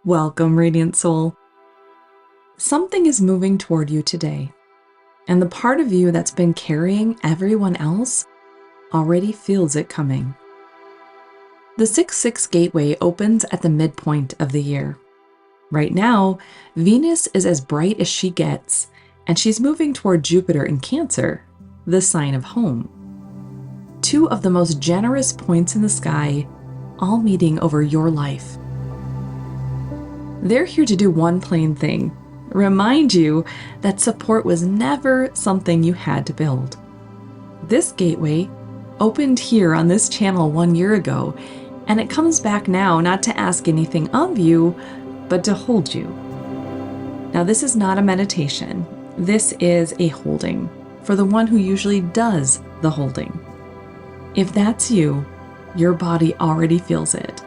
Welcome, Radiant Soul. Something is moving toward you today, and the part of you that's been carrying everyone else already feels it coming. The 6/6 gateway opens at the midpoint of the year. Right now, Venus is as bright as she gets, and she's moving toward Jupiter in Cancer, the sign of home. Two of the most generous points in the sky, all meeting over your life. They're here to do one plain thing: remind you that support was never something you had to build. This gateway opened here on this channel 1 year ago, and it comes back now not to ask anything of you, but to hold you. Now, this is not a meditation. This is a holding for the one who usually does the holding. If that's you, your body already feels it.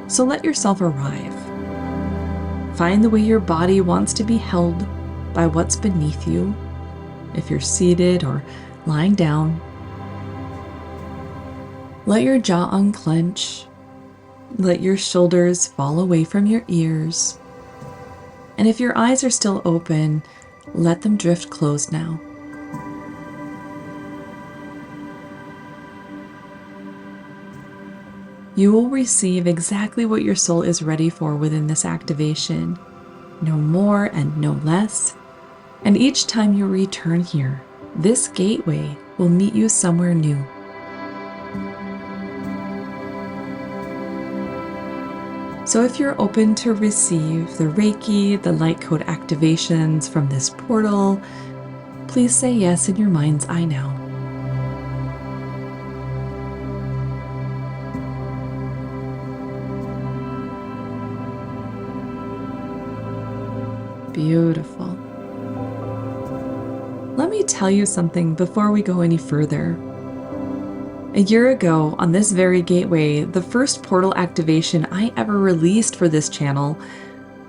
So let yourself arrive. Find the way your body wants to be held by what's beneath you, if you're seated or lying down. Let your jaw unclench. Let your shoulders fall away from your ears. And if your eyes are still open, let them drift closed now. You will receive exactly what your soul is ready for within this activation, no more and no less. And each time you return here, this gateway will meet you somewhere new. So if you're open to receive the Reiki, the light code activations from this portal, please say yes in your mind's eye now. Beautiful. Let me tell you something before we go any further. A year ago, on this very gateway, the first portal activation I ever released for this channel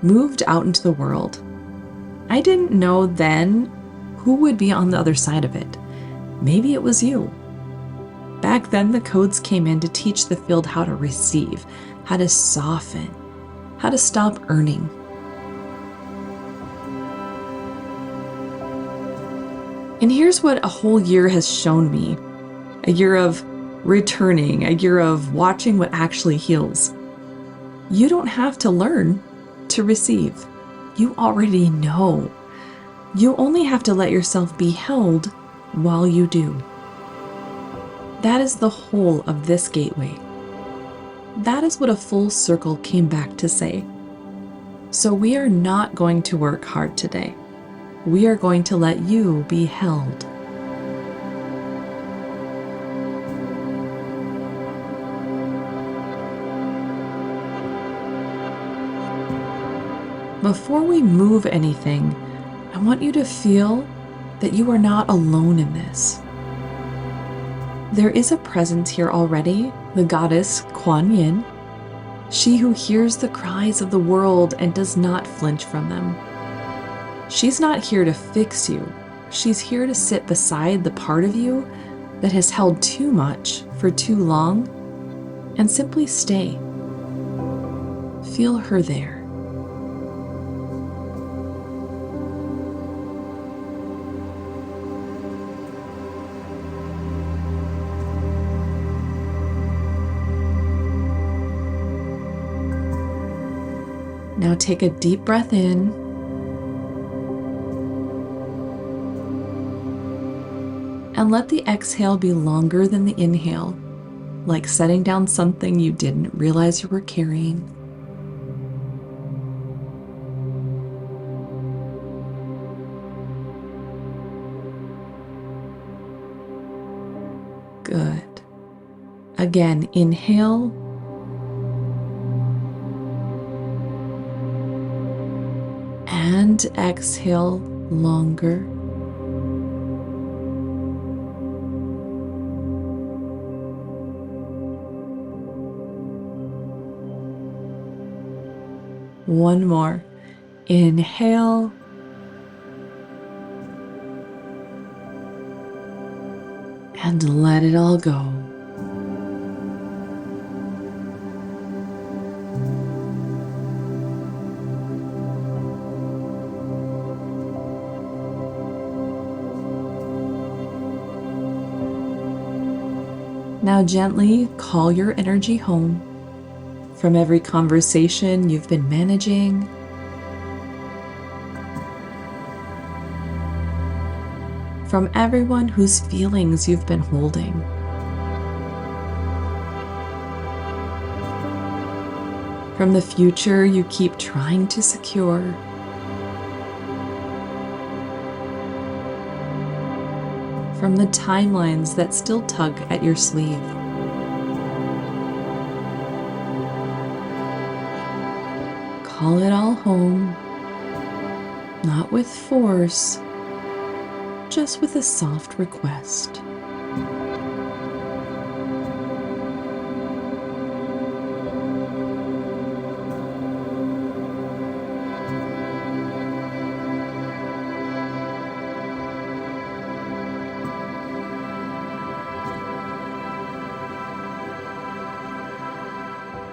moved out into the world. I didn't know then who would be on the other side of it. Maybe it was you. Back then, the codes came in to teach the field how to receive, how to soften, how to stop earning. And here's what a whole year has shown me. A year of returning, a year of watching what actually heals. You don't have to learn to receive. You already know. You only have to let yourself be held while you do. That is the whole of this gateway. That is what a full circle came back to say. So we are not going to work hard today. We are going to let you be held. Before we move anything, I want you to feel that you are not alone in this. There is a presence here already, the goddess Quan, she who hears the cries of the world and does not flinch from them. She's not here to fix you. She's here to sit beside the part of you that has held too much for too long and simply stay. Feel her there. Now take a deep breath in. And let the exhale be longer than the inhale, like setting down something you didn't realize you were carrying. Good. Again, inhale. And exhale longer. One more. Inhale. And let it all go. Now gently call your energy home from every conversation you've been managing, from everyone whose feelings you've been holding. From the future you keep trying to secure. From the timelines that still tug at your sleeve. Call it all home, not with force, just with a soft request.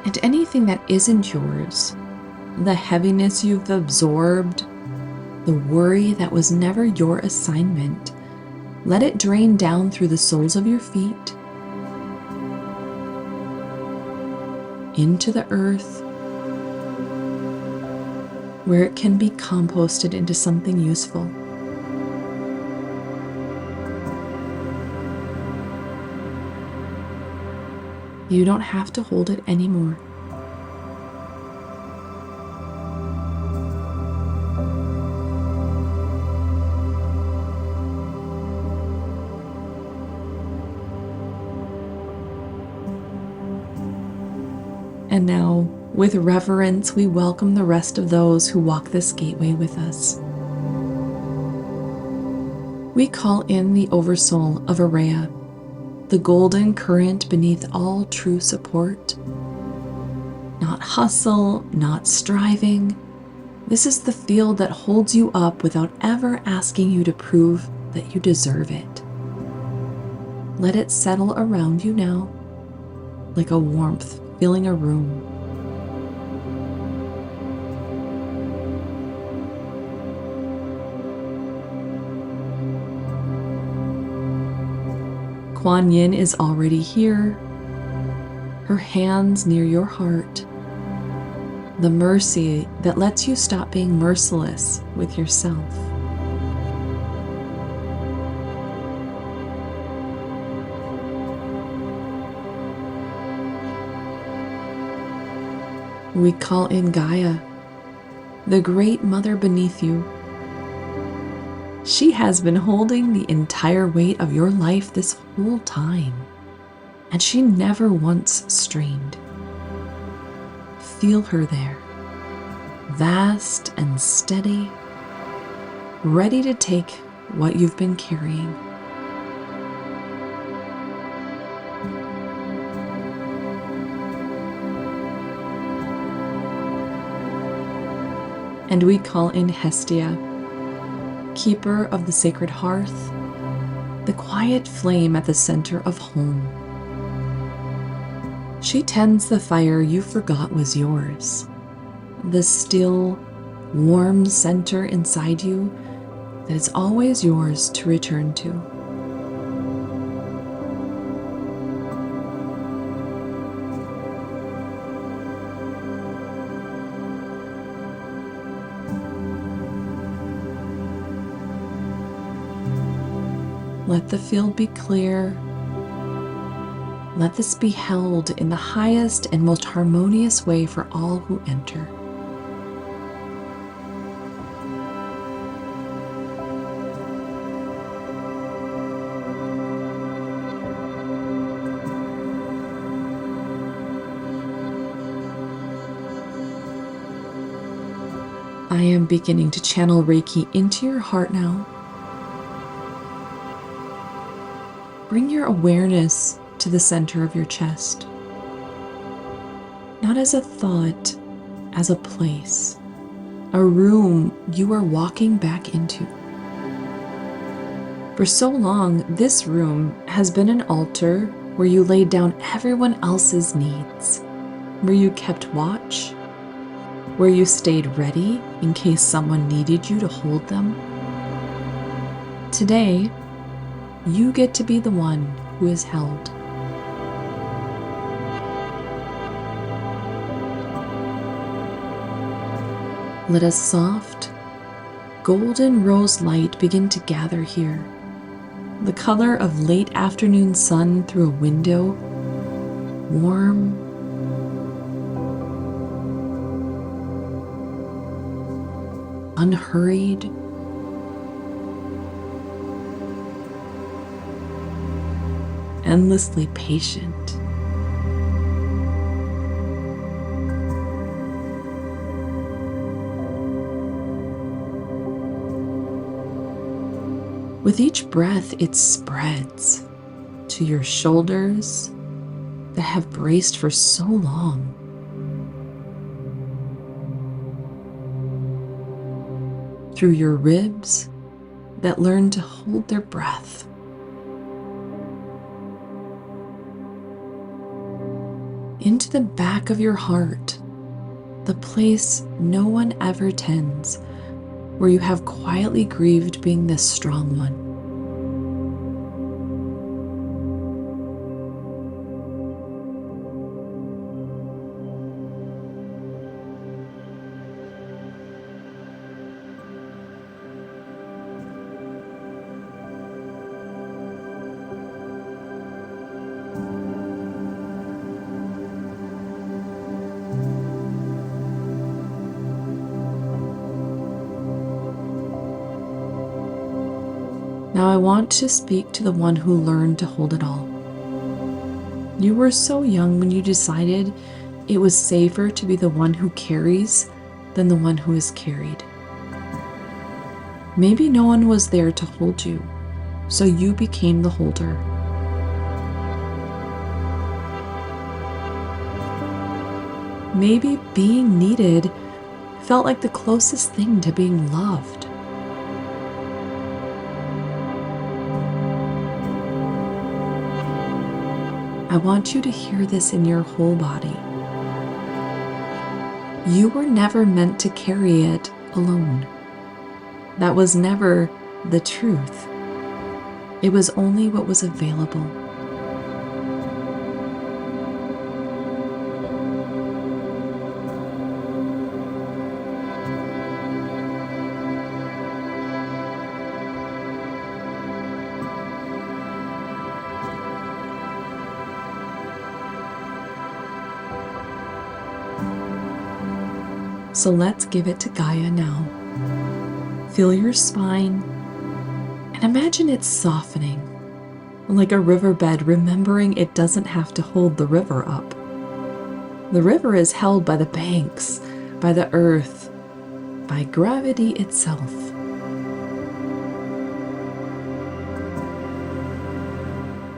And anything that isn't yours, the heaviness you've absorbed, the worry that was never your assignment, let it drain down through the soles of your feet, into the earth, where it can be composted into something useful. You don't have to hold it anymore. And now, with reverence, we welcome the rest of those who walk this gateway with us. We call in the Oversoul of Araya, the golden current beneath all true support. Not hustle, not striving. This is the field that holds you up without ever asking you to prove that you deserve it. Let it settle around you now, like a warmth filling a room. Quan is already here, her hands near your heart, the mercy that lets you stop being merciless with yourself. We call in Gaia, the great mother beneath you. She has been holding the entire weight of your life this whole time, and she never once strained. Feel her there, vast and steady, ready to take what you've been carrying. And we call in Hestia, keeper of the sacred hearth, the quiet flame at the center of home. She tends the fire you forgot was yours, the still, warm center inside you that is always yours to return to. Let the field be clear. Let this be held in the highest and most harmonious way for all who enter. I am beginning to channel Reiki into your heart now. Bring your awareness to the center of your chest, not as a thought, as a place, a room you are walking back into. For so long, this room has been an altar where you laid down everyone else's needs, where you kept watch, where you stayed ready in case someone needed you to hold them. Today, you get to be the one who is held. Let a soft, golden rose light begin to gather here, the color of late afternoon sun through a window, warm, unhurried, endlessly patient. With each breath, it spreads to your shoulders that have braced for so long. Through your ribs that learn to hold their breath. Into the back of your heart, the place no one ever tends, where you have quietly grieved being this strong one. Now I want to speak to the one who learned to hold it all. You were so young when you decided it was safer to be the one who carries than the one who is carried. Maybe no one was there to hold you, so you became the holder. Maybe being needed felt like the closest thing to being loved. I want you to hear this in your whole body. You were never meant to carry it alone. That was never the truth. It was only what was available. So let's give it to Gaia now. Feel your spine and imagine it softening, like a riverbed, remembering it doesn't have to hold the river up. The river is held by the banks, by the earth, by gravity itself.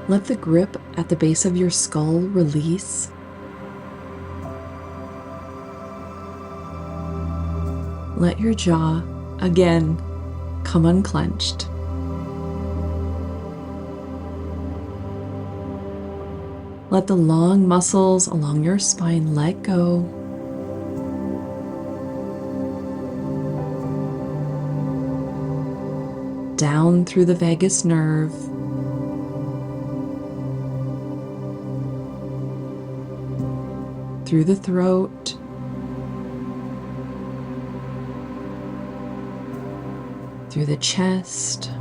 Let the grip at the base of your skull release. Let your jaw, again, come unclenched. Let the long muscles along your spine let go. Down through the vagus nerve. Through the throat. Through the chest,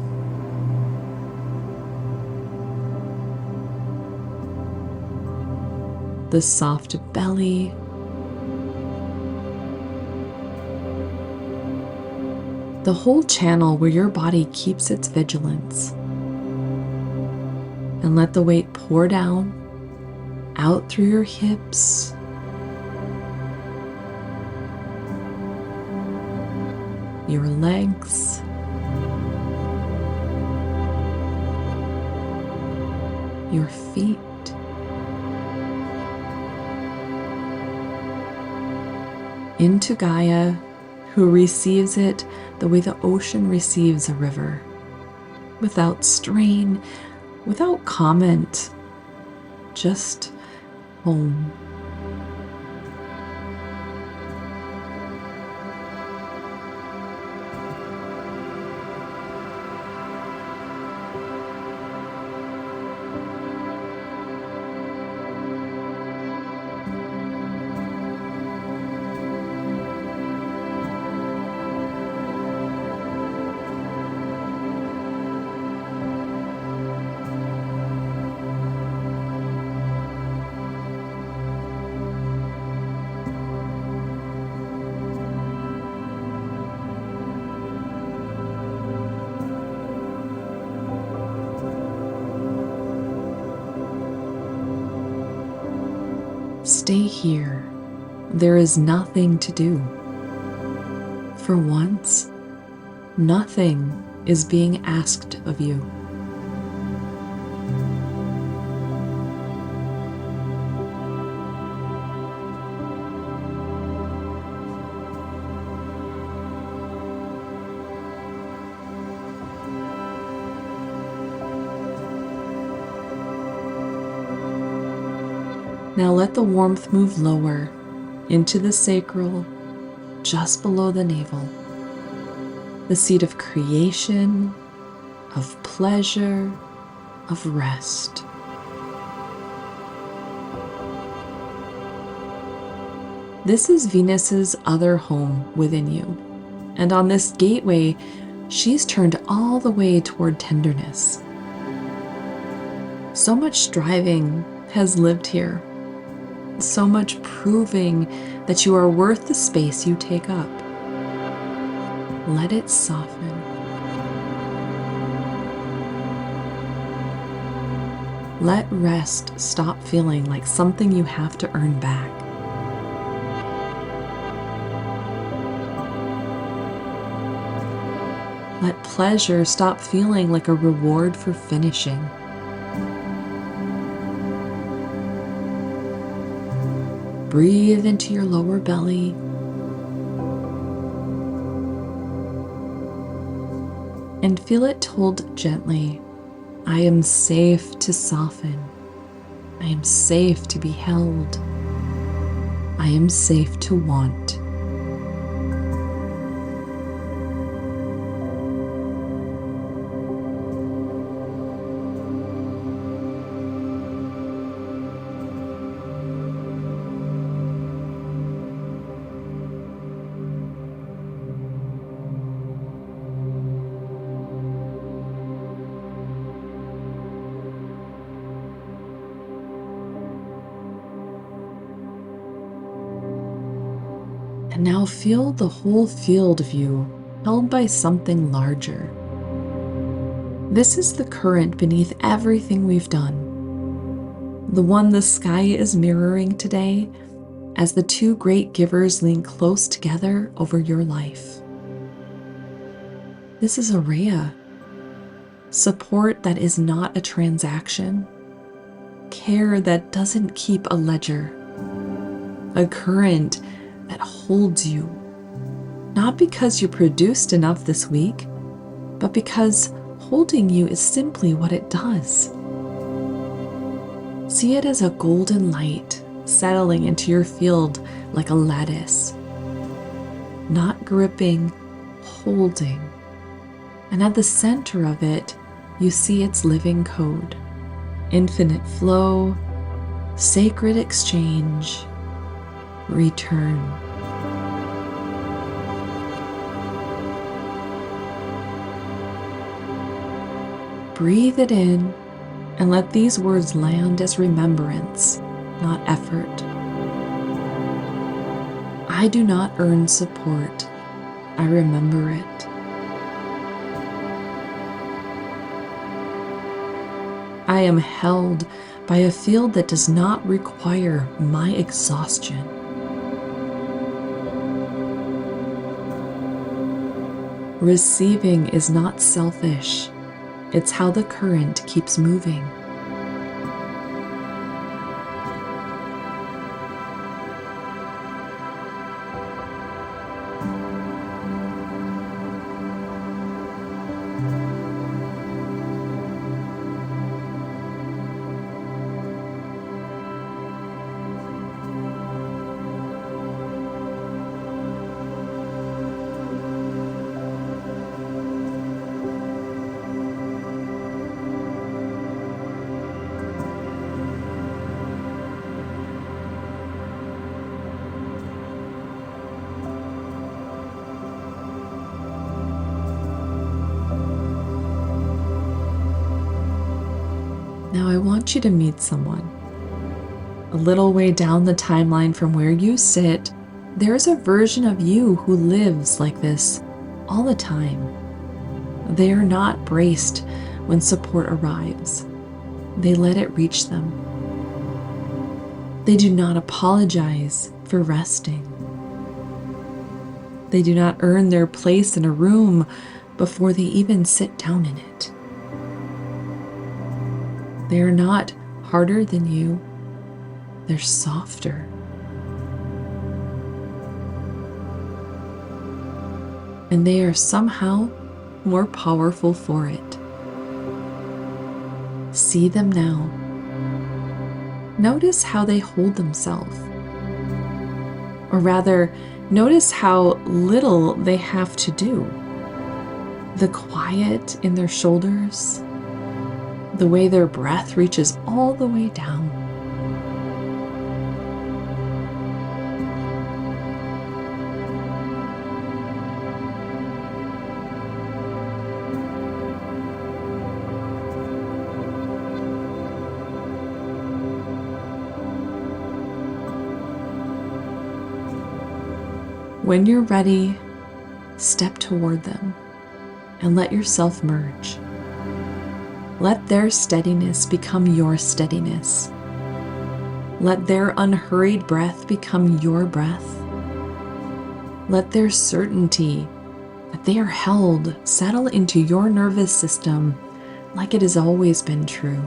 the soft belly, the whole channel where your body keeps its vigilance. And let the weight pour down, out through your hips, your legs, your feet, into Gaia, who receives it the way the ocean receives a river, without strain, without comment, just home. stay here. There is nothing to do. For once, nothing is being asked of you. Now let the warmth move lower into the sacral, just below the navel, the seat of creation, of pleasure, of rest. This is Venus's other home within you, and on this gateway, she's turned all the way toward tenderness. So much striving has lived here. So much proving that you are worth the space you take up. Let it soften. Let rest stop feeling like something you have to earn back. Let pleasure stop feeling like a reward for finishing. Breathe into your lower belly. And feel it told gently, I am safe to soften. I am safe to be held. I am safe to want. And now feel the whole field of you held by something larger. This is the current beneath everything we've done. The one the sky is mirroring today as the two great givers lean close together over your life. This is a Rhea. Support that is not a transaction. Care that doesn't keep a ledger. A current that holds you, not because you produced enough this week, but because holding you is simply what it does. See it as a golden light settling into your field like a lattice, not gripping, holding. And at the center of it, you see its living code, infinite flow, sacred exchange, return. Breathe it in and let these words land as remembrance, not effort. I do not earn support. I remember it. I am held by a field that does not require my exhaustion. Receiving is not selfish. It's how the current keeps moving. Now I want you to meet someone. A little way down the timeline from where you sit, there's a version of you who lives like this all the time. They are not braced when support arrives. They let it reach them. They do not apologize for resting. They do not earn their place in a room before they even sit down in it. They are not harder than you. They're softer. And they are somehow more powerful for it. See them now. Notice how they hold themselves. Or rather, notice how little they have to do. The quiet in their shoulders, the way their breath reaches all the way down. When you're ready, step toward them and let yourself merge. Let their steadiness become your steadiness. Let their unhurried breath become your breath. Let their certainty that they are held settle into your nervous system like it has always been true.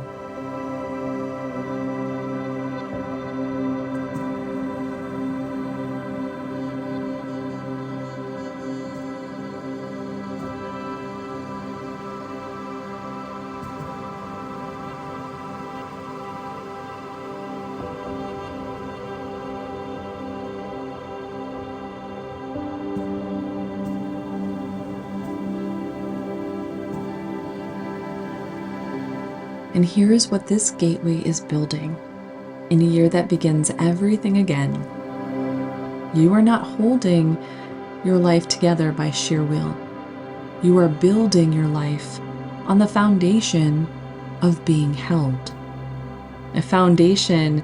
And here is what this gateway is building in a year that begins everything again. You are not holding your life together by sheer will. You are building your life on the foundation of being held. A foundation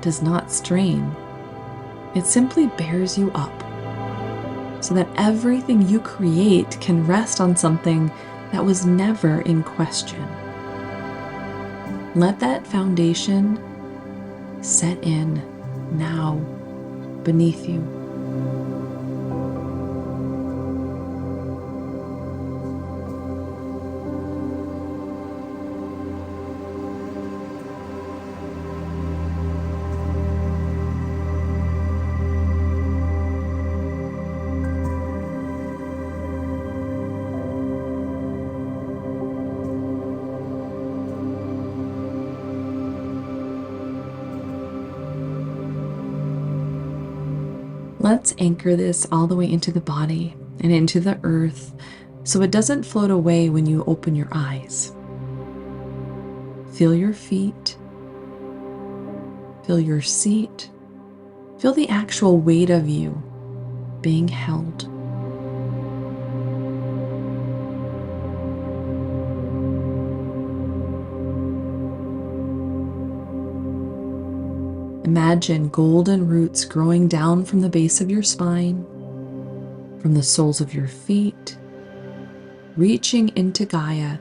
does not strain. It simply bears you up so that everything you create can rest on something that was never in question. Let that foundation set in now beneath you. Let's anchor this all the way into the body and into the earth so it doesn't float away when you open your eyes. Feel your feet. Feel your seat. Feel the actual weight of you being held. Imagine golden roots growing down from the base of your spine, from the soles of your feet, reaching into Gaia,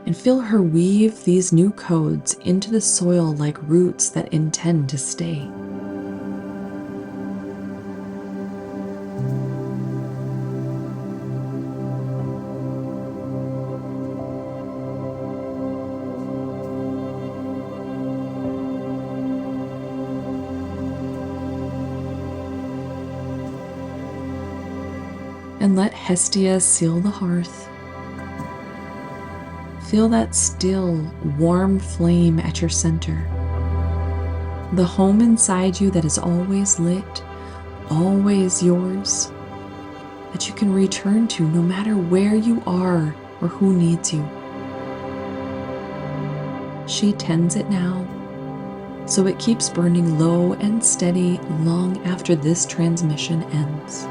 and feel her weave these new codes into the soil like roots that intend to stay. And let Hestia seal the hearth. Feel that still, warm flame at your center. The home inside you that is always lit, always yours, that you can return to no matter where you are or who needs you. She tends it now, so it keeps burning low and steady long after this transmission ends.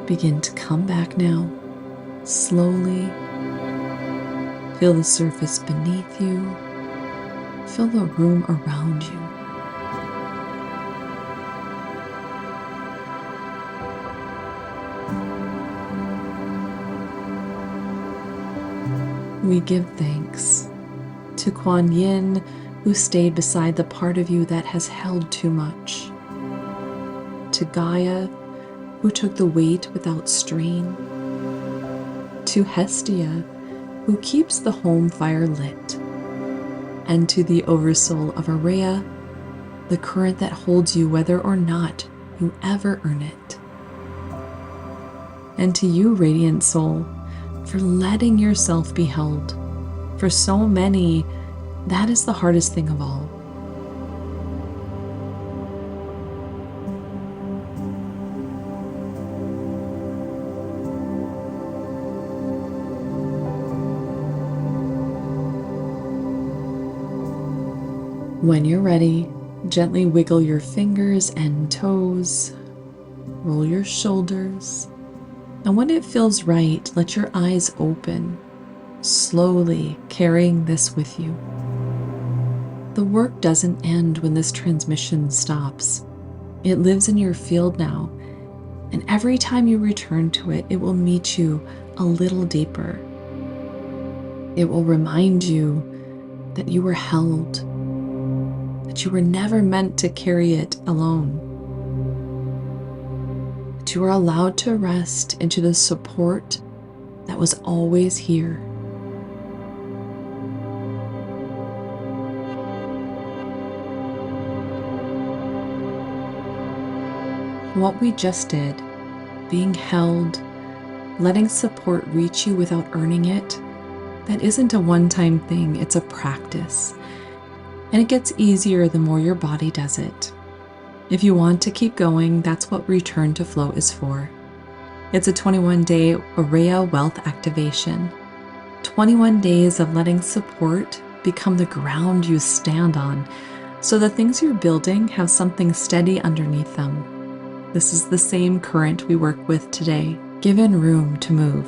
Begin to come back now, slowly. Feel the surface beneath you. Feel the room around you. We give thanks to Quan Yin, who stayed beside the part of you that has held too much, to Gaia, who took the weight without strain, to Hestia, who keeps the home fire lit, and to the oversoul of Aurea, the current that holds you whether or not you ever earn it. And to you, Radiant Soul, for letting yourself be held. For so many, that is the hardest thing of all. When you're ready, gently wiggle your fingers and toes, roll your shoulders, and when it feels right, let your eyes open, slowly carrying this with you. The work doesn't end when this transmission stops. It lives in your field now, and every time you return to it, it will meet you a little deeper. It will remind you that you were held, that you were never meant to carry it alone, that you are allowed to rest into the support that was always here. What we just did, being held, letting support reach you without earning it, that isn't a one-time thing, it's a practice. And it gets easier the more your body does it. If you want to keep going, that's what Return to Flow is for. It's a 21-day Aurea wealth activation. 21 days of letting support become the ground you stand on, so the things you're building have something steady underneath them. This is the same current we work with today, given room to move.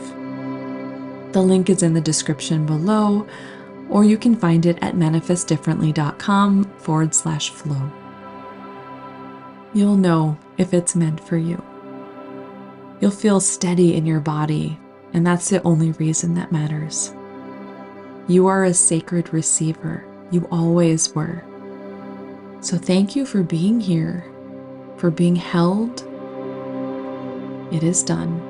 The link is in the description below, or you can find it at manifestdifferently.com/flow. You'll know if it's meant for you. You'll feel steady in your body, and that's the only reason that matters. You are a sacred receiver. You always were. So thank you for being here, for being held. It is done.